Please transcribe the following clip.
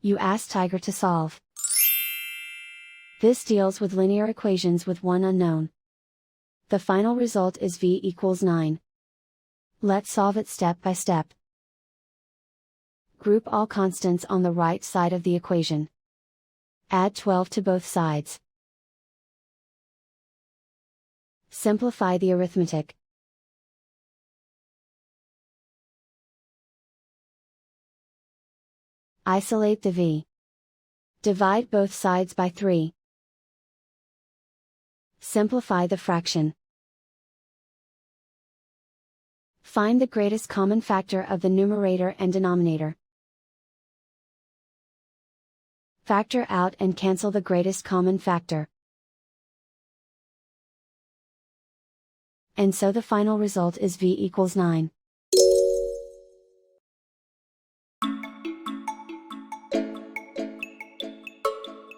You ask Tiger to solve. This deals with linear equations with one unknown. The final result is v equals 9. Let's solve it step by step. Group all constants on the right side of the equation. Add 12 to both sides. Simplify the arithmetic. Isolate the v. Divide both sides by 3. Simplify the fraction. Find the greatest common factor of the numerator and denominator. Factor out and cancel the greatest common factor. And so the final result is v equals 9.